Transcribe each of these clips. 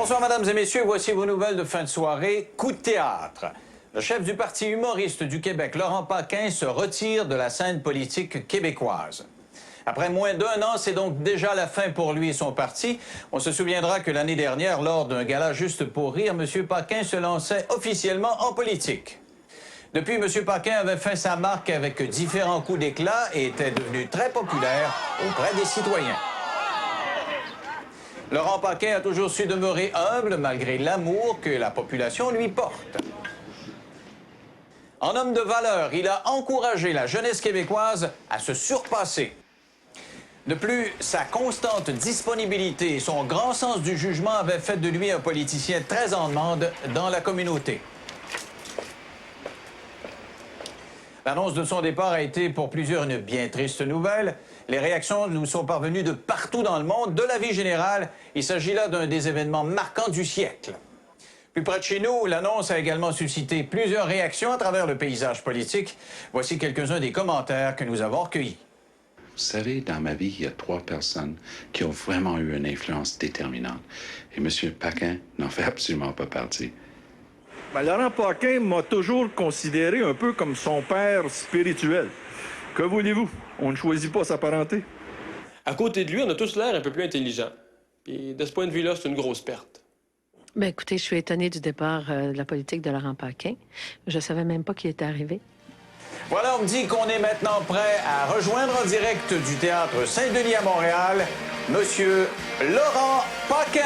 Bonsoir, mesdames et messieurs. Voici vos nouvelles de fin de soirée. Coup de théâtre. Le chef du Parti humoriste du Québec, Laurent Paquin, se retire de la scène politique québécoise. Après moins d'un an, c'est donc déjà la fin pour lui et son parti. On se souviendra que l'année dernière, lors d'un gala Juste pour rire, M. Paquin se lançait officiellement en politique. Depuis, M. Paquin avait fait sa marque avec différents coups d'éclat et était devenu très populaire auprès des citoyens. Laurent Paquin a toujours su demeurer humble malgré l'amour que la population lui porte. En homme de valeur, il a encouragé la jeunesse québécoise à se surpasser. De plus, sa constante disponibilité et son grand sens du jugement avaient fait de lui un politicien très en demande dans la communauté. L'annonce de son départ a été pour plusieurs une bien triste nouvelle. Les réactions nous sont parvenues de partout dans le monde, de la vie générale. Il s'agit là d'un des événements marquants du siècle. Plus près de chez nous, l'annonce a également suscité plusieurs réactions à travers le paysage politique. Voici quelques-uns des commentaires que nous avons recueillis. Vous savez, dans ma vie, il y a 3 personnes qui ont vraiment eu une influence déterminante. Et M. Paquin n'en fait absolument pas partie. Ben, Laurent Paquin m'a toujours considéré un peu comme son père spirituel. Que voulez-vous? On ne choisit pas sa parenté. À côté de lui, on a tous l'air un peu plus intelligents. Puis de ce point de vue-là, c'est une grosse perte. Bien, écoutez, je suis étonnée du départ de la politique de Laurent Paquin. Je savais même pas qu'il était arrivé. Voilà, on me dit qu'on est maintenant prêt à rejoindre en direct du Théâtre Saint-Denis à Montréal, Monsieur Laurent Paquin.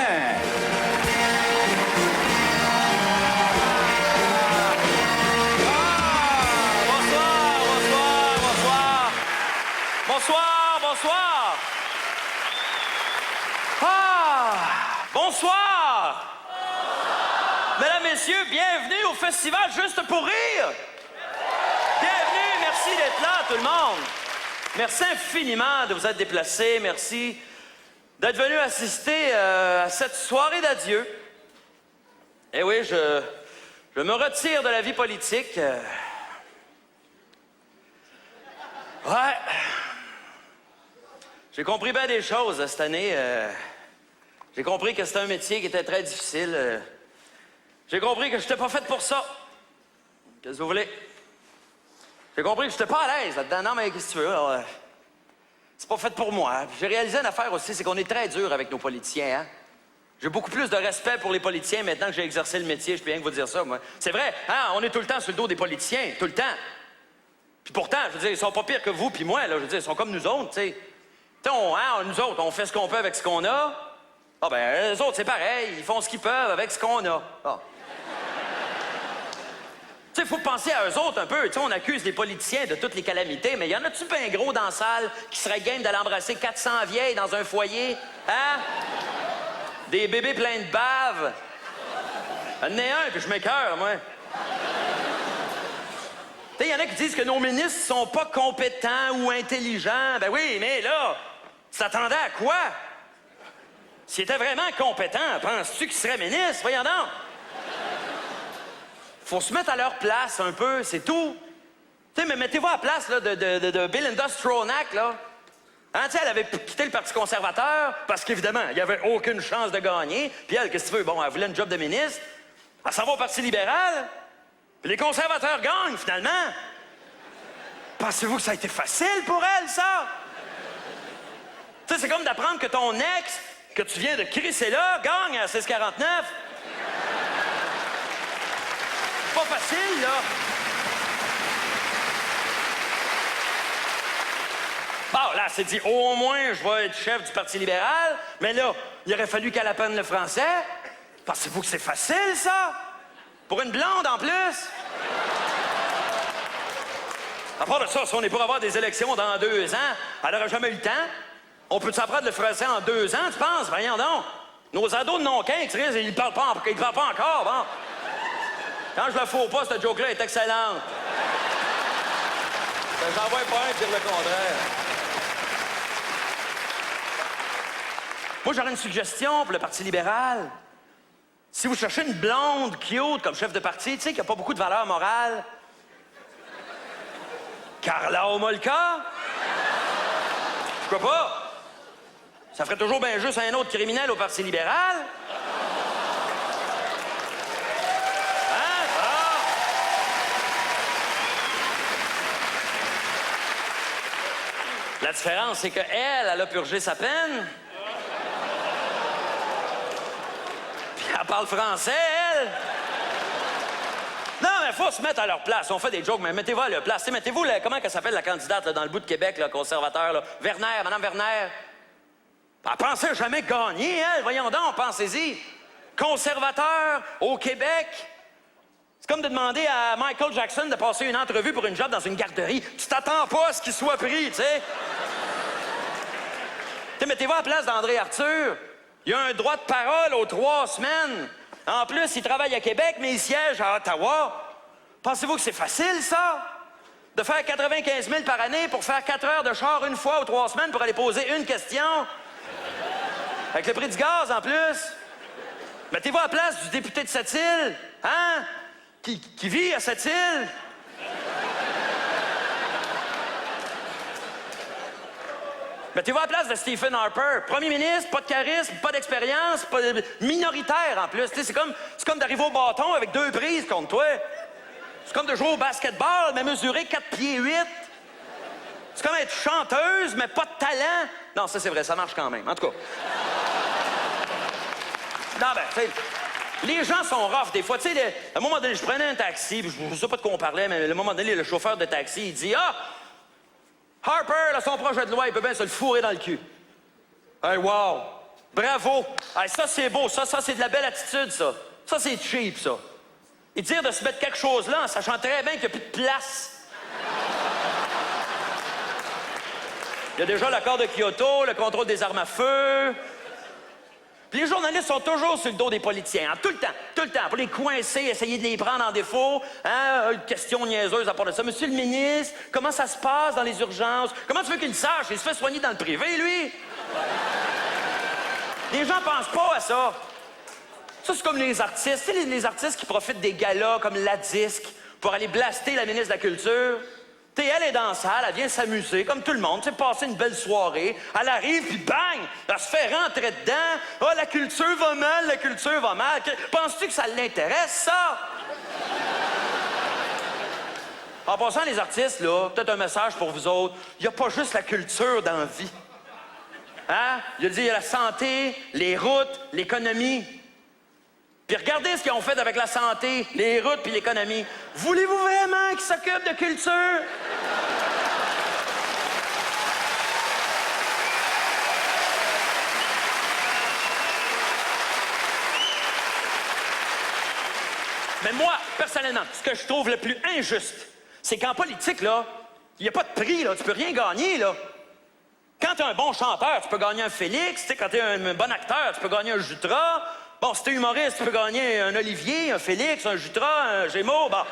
Bonsoir, bonsoir. Ah, bonsoir. Mesdames, Messieurs, bienvenue au festival Juste pour rire. Bienvenue, merci d'être là, tout le monde. Merci infiniment de vous être déplacés. Merci d'être venu assister à cette soirée d'adieu. Eh oui, je me retire de la vie politique. Ouais. J'ai compris bien des choses cette année. J'ai compris que c'était un métier qui était très difficile. J'ai compris que je n'étais pas fait pour ça. Qu'est-ce que vous voulez? J'ai compris que je n'étais pas à l'aise là-dedans. Non, mais qu'est-ce que tu veux? Alors, c'est pas fait pour moi. J'ai réalisé une affaire aussi, c'est qu'on est très dur avec nos politiciens. Hein? J'ai beaucoup plus de respect pour les politiciens maintenant que j'ai exercé le métier. Je peux rien que vous dire ça, moi. C'est vrai, hein? On est tout le temps sur le dos des politiciens, tout le temps. Puis pourtant, je veux dire, ils sont pas pires que vous puis moi, là. Je veux dire, ils sont comme nous autres, tu sais. Nous autres, on fait ce qu'on peut avec ce qu'on a. Ah ben, eux autres, c'est pareil. Ils font ce qu'ils peuvent avec ce qu'on a. Ah. Tu sais, il faut penser à eux autres un peu. Tu sais, on accuse les politiciens de toutes les calamités, mais y en a-tu bien gros dans la salle qui serait game d'aller embrasser 400 vieilles dans un foyer? Hein? Des bébés pleins de bave. J'en ai un, puis je m'écoeure, moi. Tu sais, il y en a qui disent que nos ministres sont pas compétents ou intelligents. Ben oui, mais là, tu t'attendais à quoi? S'ils étaient vraiment compétents, penses-tu qu'ils seraient ministres? Voyons donc. Faut se mettre à leur place un peu, c'est tout. Tu sais, mais mettez-vous à la place là, de Belinda Stronach, là. Hein, tu sais, elle avait quitté le Parti conservateur parce qu'évidemment, il n'y avait aucune chance de gagner. Puis elle, qu'est-ce que tu veux? Bon, elle voulait une job de ministre. Elle s'en va au Parti libéral. Puis les conservateurs gagnent, finalement. Pensez-vous que ça a été facile pour elle, ça? Tu sais, c'est comme d'apprendre que ton ex, que tu viens de crisser là, gagne à 6,49. Pas facile, là. Bon, là, c'est dit, au moins, je vais être chef du Parti libéral. Mais là, il aurait fallu qu'elle apprenne le français. Pensez-vous que c'est facile, ça? Pour une blonde, en plus? À part de ça, si on est pour avoir des élections dans 2 ans, elle n'aurait jamais eu le temps. On peut s'apprendre le français en 2 ans, tu penses? Voyons donc. Nos ados de non-quinze, ils ne parlent pas encore, bon. Quand je le fous pas, cette joke-là est excellente. J'en vois pas un dire le contraire. Moi, j'aurais une suggestion pour le Parti libéral. Si vous cherchez une blonde cute comme chef de parti, tu sais, qui n'a pas beaucoup de valeur morale. Carla Homolka? Je crois pas. Ça ferait toujours bien juste un autre criminel au Parti libéral. La différence, c'est qu'elle, elle a purgé sa peine. Puis elle parle français, elle. Non, mais faut se mettre à leur place. On fait des jokes, mais mettez-vous à leur place. T'sais, mettez-vous, comment elle s'appelle la candidate là, dans le bout de Québec, là, conservateur, là? Werner, Madame Werner. Elle pensait jamais gagner, elle. Voyons donc, pensez-y. Conservateur au Québec. C'est comme de demander à Michael Jackson de passer une entrevue pour une job dans une garderie. Tu t'attends pas à ce qu'il soit pris, tu sais. Mettez-vous à la place d'André Arthur. Il a un droit de parole aux 3 semaines. En plus, il travaille à Québec, mais il siège à Ottawa. Pensez-vous que c'est facile, ça? De faire 95 000 par année pour faire 4 heures de char une fois ou 3 semaines pour aller poser une question? Avec le prix du gaz, en plus. Mettez-vous à la place du député de Sept-Îles, hein? Qui vit à Sept-Îles. Mettez-vous à la place de Stephen Harper. Premier ministre, pas de charisme, pas d'expérience, minoritaire en plus. C'est comme d'arriver au bâton avec 2 prises contre toi. C'est comme de jouer au basketball, mais mesurer 4 pieds 8. C'est comme être chanteuse, mais pas de talent. Non, ça c'est vrai, ça marche quand même. En tout cas. Non, ben, tu sais, les gens sont rough des fois. Tu sais, à un moment donné, je prenais un taxi, puis je ne sais pas de quoi on parlait, mais à un moment donné, le chauffeur de taxi, il dit « Ah! Harper, là, son projet de loi, il peut bien se le fourrer dans le cul. » Hey, wow! Bravo! Hey, ça, c'est beau. Ça, c'est de la belle attitude, ça. Ça, c'est cheap, ça. Et dire de se mettre quelque chose là en sachant très bien qu'il n'y a plus de place. Il y a déjà l'accord de Kyoto, le contrôle des armes à feu. Puis les journalistes sont toujours sur le dos des politiciens, hein, tout le temps, pour les coincer, essayer de les prendre en défaut. Hein, une question niaiseuse à part de ça. Monsieur le ministre, comment ça se passe dans les urgences? Comment tu veux qu'il le sache? Il se fait soigner dans le privé, lui. Les gens pensent pas à ça. Ça, c'est comme les artistes. Tu sais, les artistes qui profitent des galas comme la Disque pour aller blaster la ministre de la Culture. Tu sais, elle est dans la salle, elle vient s'amuser, comme tout le monde, tu sais, passer une belle soirée. Elle arrive, puis bang! Elle se fait rentrer dedans. « Ah, la culture va mal, la culture va mal. » Penses-tu que ça l'intéresse, ça? En passant, les artistes, là, peut-être un message pour vous autres. Il n'y a pas juste la culture dans la vie. Hein? Il y a la santé, les routes, l'économie. Puis regardez ce qu'ils ont fait avec la santé, les routes puis l'économie. Voulez-vous vraiment qu'ils s'occupent de culture? Mais moi, personnellement, ce que je trouve le plus injuste, c'est qu'en politique, là, il n'y a pas de prix, là. Tu peux rien gagner, là. Quand t'es un bon chanteur, tu peux gagner un Félix. Tu sais, quand t'es un bon acteur, tu peux gagner un Jutra. Bon, si t'es humoriste, tu peux gagner un Olivier, un Félix, un Jutra, un Gémeaux, bon.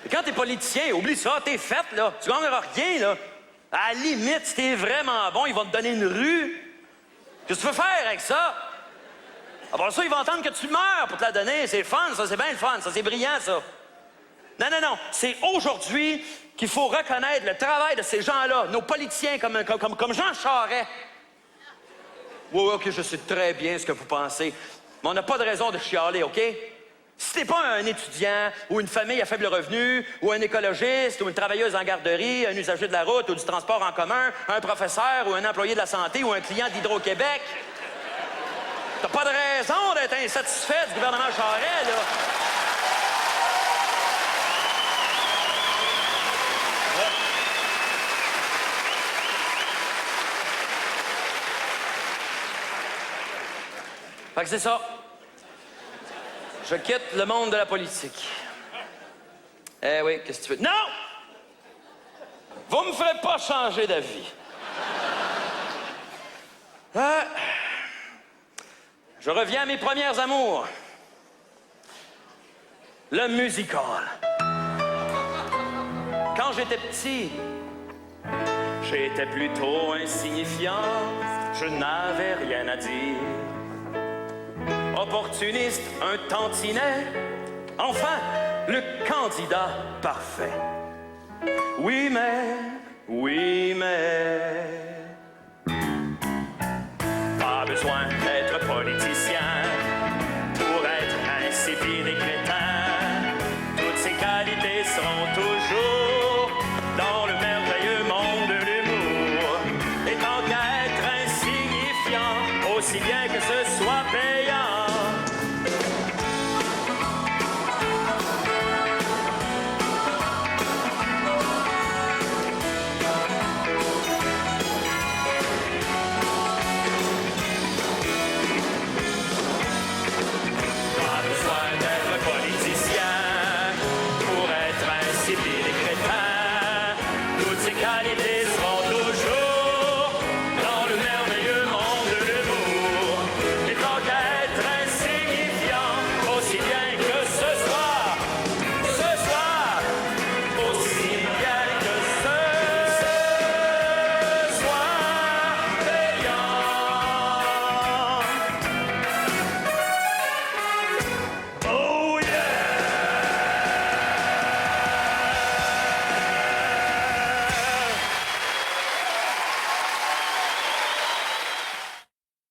Et quand t'es politicien, oublie ça, t'es fait, là. Tu gagneras rien, là. À la limite, si t'es vraiment bon, ils vont te donner une rue. Qu'est-ce que tu veux faire avec ça? Après ça, ils vont entendre que tu meurs pour te la donner. C'est fun, ça, c'est bien le fun, ça, c'est brillant, ça. Non. C'est aujourd'hui qu'il faut reconnaître le travail de ces gens-là, nos politiciens comme Jean Charest. Oui, OK, je sais très bien ce que vous pensez. Mais on n'a pas de raison de chialer, OK? Si t'es pas un étudiant ou une famille à faible revenu ou un écologiste ou une travailleuse en garderie, un usager de la route ou du transport en commun, un professeur ou un employé de la santé ou un client d'Hydro-Québec, t'as pas de raison d'être insatisfait du gouvernement Charest, là. Fait que c'est ça. Je quitte le monde de la politique. Eh oui, qu'est-ce que tu veux? Non! Vous me ferez pas changer d'avis. Je reviens à mes premières amours. Le musical. Quand j'étais petit, j'étais plutôt insignifiant. Je n'avais rien à dire. Opportuniste, un tantinet, enfin, le candidat parfait. Oui, mais... Pas besoin d'être politicien pour être insipide et crétin. Toutes ces qualités seront toujours dans le si bien